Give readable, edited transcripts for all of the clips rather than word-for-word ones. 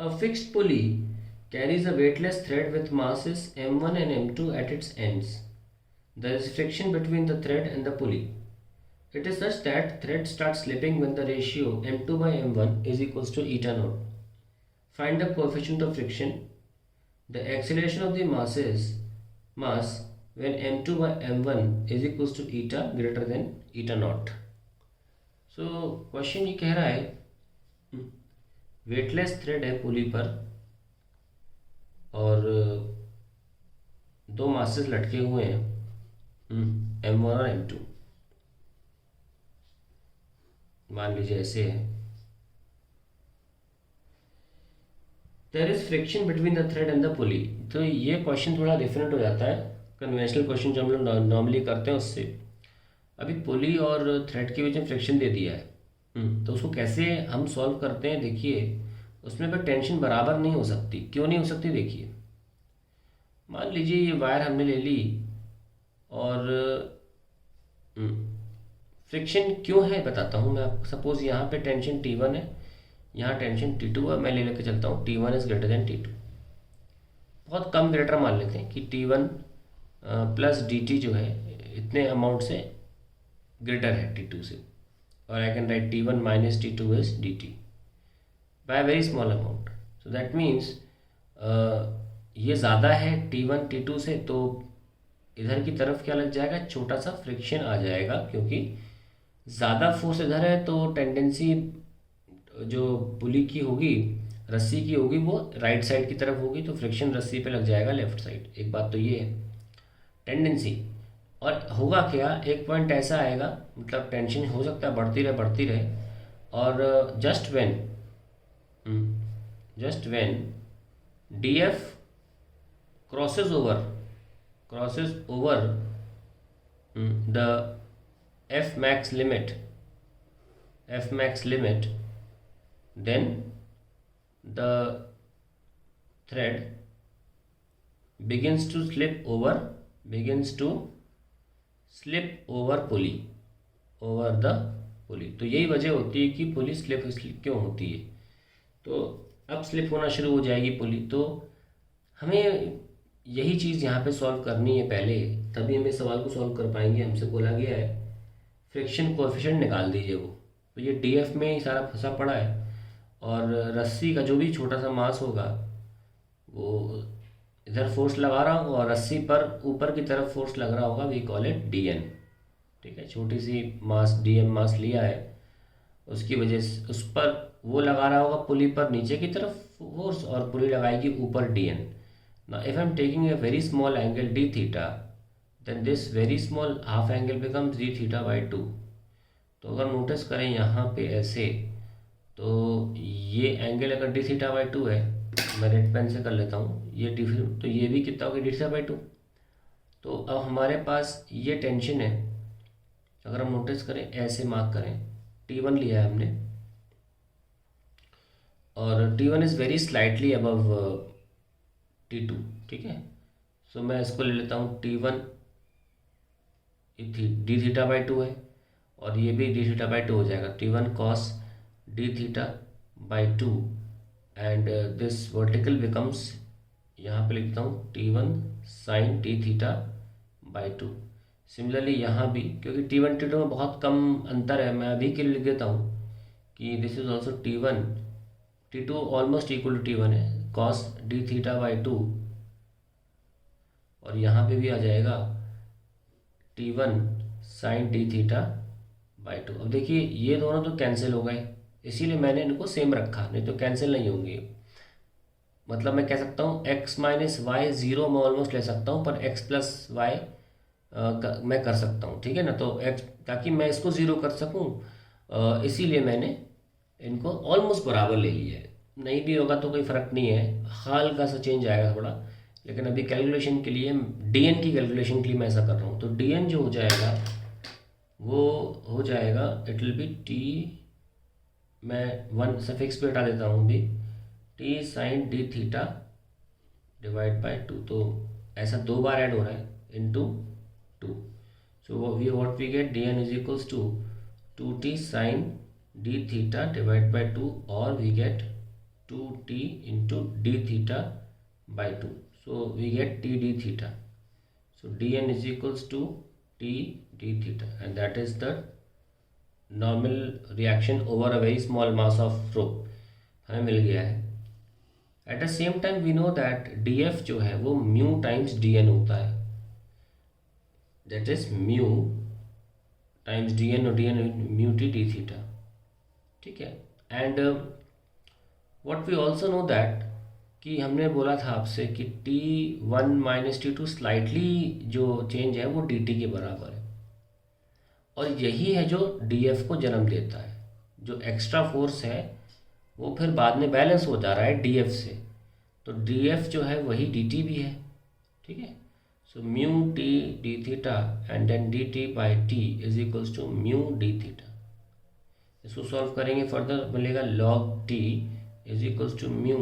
A fixed pulley carries a weightless thread with masses m1 and m2 at its ends. There is friction between the thread and the pulley. It is such that thread starts slipping when the ratio m2 by m1 is equals to eta naught. Find the coefficient of friction. The acceleration of the mass when m2 by m1 is equals to eta greater than eta naught. So question ये कह रहा है weightless thread है पुली पर और दो masses लटके हुए हैं m1 और m2 मान लीजिए ऐसे है. There is friction between the thread and the pulley. तो ये क्वेश्चन थोड़ा डिफरेंट हो जाता है कन्वेंशनल क्वेश्चन जो हम लोग नॉर्मली करते हैं उससे. अभी पुली और थ्रेड के बीच में फ्रिक्शन दे दिया है. तो उसको कैसे हम सॉल्व करते हैं देखिए. उसमें पर टेंशन बराबर नहीं हो सकती. क्यों नहीं हो सकती देखिए. मान लीजिए ये वायर हमने ले ली और फ्रिक्शन क्यों है बताता हूँ मैं आपको. सपोज यहाँ पे टेंशन T1 है, यहाँ टेंशन T2 है. मैं ले लेके चलता हूँ T1 is greater than T2. बहुत कम ग्रेटर मान लेते हैं कि T1 प्लस dt जो है इतने अमाउंट से ग्रेटर है T2 से. और I can write T1 minus T2 is dt by very small amount. So that means ये ज़्यादा है T1 T2 से, तो इधर की तरफ क्या लग जाएगा, छोटा सा फ्रिक्शन आ जाएगा. क्योंकि ज़्यादा फोर्स इधर है तो टेंडेंसी जो पुली की होगी, रस्सी की होगी, वो राइट साइड की तरफ होगी. तो फ्रिक्शन रस्सी पे लग जाएगा लेफ्ट साइड. एक बात तो ये है टेंडेंसी. और होगा क्या, एक पॉइंट ऐसा आएगा, मतलब टेंशन हो सकता है बढ़ती रहे और just when df crosses over the f max limit, then the thread begins to slip over the pulley. तो यही वजह होती है कि पुली स्लिप क्यों होती है. तो अब स्लिप होना शुरू हो जाएगी पुली. तो हमें यही चीज़ यहाँ पे सॉल्व करनी है पहले, तभी हम इस सवाल को सॉल्व कर पाएंगे. हमसे बोला गया है फ्रिक्शन कोएफिशिएंट निकाल दीजिए वो. तो ये डीएफ में ही सारा फंसा पड़ा है और रस्सी का जो भी छोटा सा मास होगा वो इधर फोर्स लगा रहा होगा और रस्सी पर ऊपर की तरफ फोर्स लग रहा होगा. We call it dn. ठीक है, छोटी सी मास dm मास लिया है, उसकी वजह से उस पर वो लगा रहा होगा पुली पर नीचे की तरफ फोर्स और पुली लगाएगी ऊपर dn. Now if I am taking a very small angle d theta, then this very small half angle becomes d theta by 2. तो अगर नोटिस करें यहाँ पे ऐसे, तो ये एंगल अगर d theta by 2 है, मैं रेड पेन से कर लेता हूँ, ये d, तो ये भी कितना होगा d theta by 2. तो अब हमारे पास ये टेंशन है. अगर हम नोटिस करें ऐसे मार्क करें, T1 लिया है हमने और T1 is very slightly above T2. ठीक है, सो मैं इसको ले लेता हूँ T1 डी थीटा बाई 2 है और ये भी डी थीटा बाई 2 हो जाएगा. T1 cos d theta by 2 and this vertical becomes, यहाँ पे लिखता हूँ T1 sine d theta by 2. Similarly यहाँ भी, क्योंकि T1 T2 में बहुत कम अंतर है, मैं अभी के लिए लिख देता हूँ कि this is also T1 T2 almost equal to T1 है cos डी थीटा बाई 2 और यहाँ पे भी आ जाएगा T1 sine d theta by 2. अब देखिए ये दोनों तो कैंसिल हो गए, इसीलिए मैंने इनको सेम रखा, नहीं तो कैंसिल नहीं होंगे. मतलब मैं कह सकता हूँ x माइनस वाई ज़ीरो मैं ऑलमोस्ट ले सकता हूँ, पर x प्लस वाई मैं कर सकता हूँ. ठीक है ना, तो x, ताकि मैं इसको ज़ीरो कर सकूँ, इसीलिए मैंने इनको ऑलमोस्ट बराबर ले लिया है. नहीं भी होगा तो कोई फ़र्क नहीं है, हल्का सा चेंज आएगा थोड़ा, लेकिन अभी कैलकुलेशन के लिए, dn की कैलकुलेशन के लिए मैं ऐसा कर रहा हूँ. तो dn जो हो जाएगा वो हो जाएगा, इट विल बी t, मैं वन सफिक्स पे हटा देता हूँ अभी, t sine d theta divide by 2. तो ऐसा दो बार ऐड हो रहा है into 2. So we what we get, dn is equals to 2t sine d theta divide by 2 और we get 2t into d theta by 2. So we get t d theta. So dn is equals to t d theta, and that is the normal reaction over a very small mass of rope हमें मिल गया है. At the same time we know that df जो है वो mu times dn होता है. That is mu times dn और dn mu t d theta. ठीक है. And what we also know that कि हमने बोला था आपसे कि T1 माइनस T2 स्लाइटली जो चेंज है वो dt के बराबर है, और यही है जो df को जन्म देता है. जो एक्स्ट्रा फोर्स है वो फिर बाद में बैलेंस हो जा रहा है df से, तो df जो है वही dt भी है. ठीक है. So mu t d theta and then dt by t is equals to mu d theta. इसको सॉल्व करेंगे फर्दर, मिलेगा log t is equals to mu,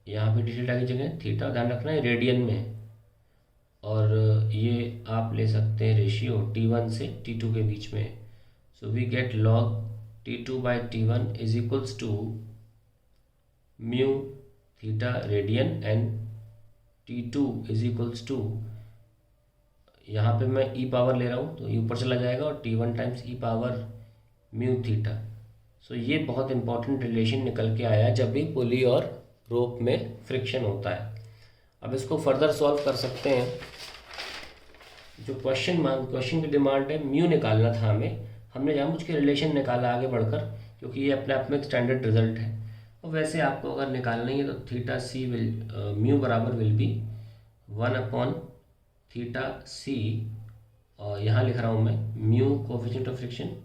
यहाँ पे डी थीटा की जगह थीटा ध्यान रखना है रेडियन में, और ये आप ले सकते हैं रेशियो T1 से T2 के बीच में. So we get log T2 by T1 is equals to mu theta radian and T2 is equals to, यहाँ पे मैं e पावर ले रहा हूँ तो ये ऊपर चला जाएगा, और T1 times e power mu theta. So ये बहुत इंपॉर्टेंट रिलेशन निकल के आया जब भी पुली और रोप में फ्रिक्शन होता है. अब इसको फर्दर सॉल्व कर सकते हैं. जो क्वेश्चन की डिमांड है म्यू निकालना था हमें, हमने जानबूझ के रिलेशन निकाला आगे बढ़कर, क्योंकि ये अपने आप में एक स्टैंडर्ड रिजल्ट है. और वैसे आपको अगर निकालना ही है तो थीटा सी म्यू बराबर will be 1 upon theta c, और यहाँ लिख रहा हूँ मैं mu coefficient of friction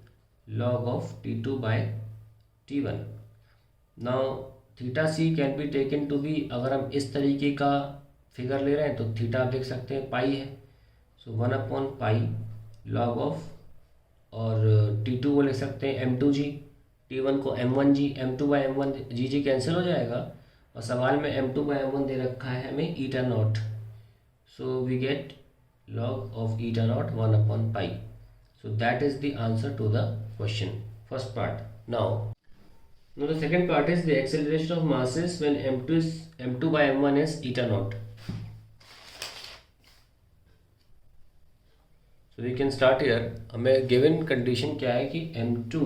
log of T2 by T1. Now theta c can be taken to be, अगर हम इस तरीके का फिगर ले रहे हैं तो थीटा आप देख सकते हैं पाई है. सो 1 अपॉन पाई log ऑफ, और T2 को लिख सकते हैं m2g, T1 को m1g, m2 by m1 ji cancel हो जाएगा, और सवाल में m2 बाई m1 दे रखा है हमें eta not. So we get log of eta not 1 upon pi. So that is the answer to the question, first part. Now the second part is the acceleration of masses when m2 by m1 is eta naught. So we can start here. हमें given condition क्या है कि m2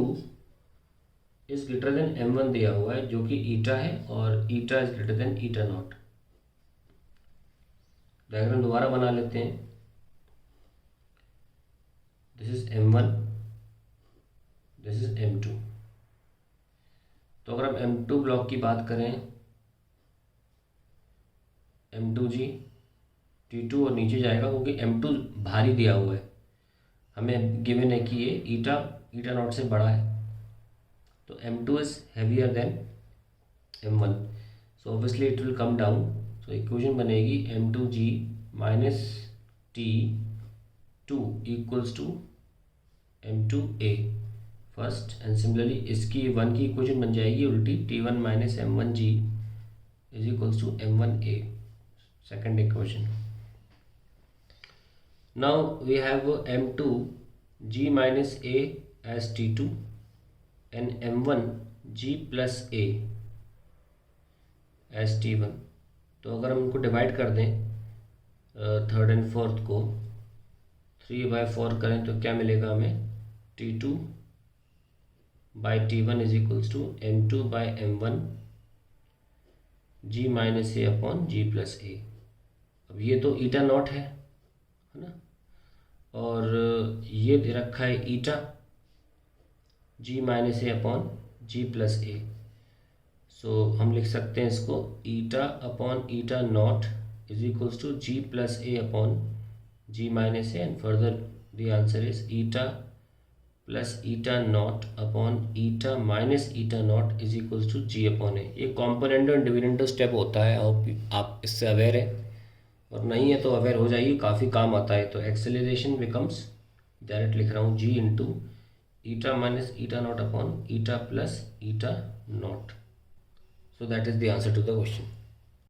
is greater than m1 दिया हुआ है जो कि eta है, और eta is greater than eta naught. Diagram दोबारा बना लेते हैं. This is m1, this is m2. तो अगर हम m2 ब्लॉक की बात करें, m2g T2 और नीचे जाएगा क्योंकि m2 भारी दिया हुआ है, हमें गिवन है कि ये ईटा नॉट से बड़ा है, तो m2 is heavier than m1. So obviously it will come down. So equation बनेगी m2g minus T2 equals to m2a first, and similarly इसकी 1 की इक्वेशन बन जाएगी उल्टी, T1 minus m1g is equals to m1a, second equation. Now we have m2g minus a as T2 and m1g plus a as T1. तो अगर हम इनको divide कर दें थर्ड एंड फोर्थ को 3/4 करें तो क्या मिलेगा हमें, T2 by T1 is equals to m2 by m1 g minus A upon g plus A. अब ये तो ईटा नॉट है ना, और ये दे रखा है eta g minus A upon g plus A. So हम लिख सकते हैं इसको eta upon eta not is equals to g plus A upon g minus A, and further the answer is eta plus eta not upon eta minus eta not is equals to G upon A. ये component और dividend step होता है, आप इससे aware है, और नहीं है तो अवेयर हो जाइए, काफ़ी काम आता है. तो एक्सेलरेशन बिकम्स, डायरेक्ट लिख रहा हूँ G into eta minus eta not upon eta plus eta not. So that is the answer to the question.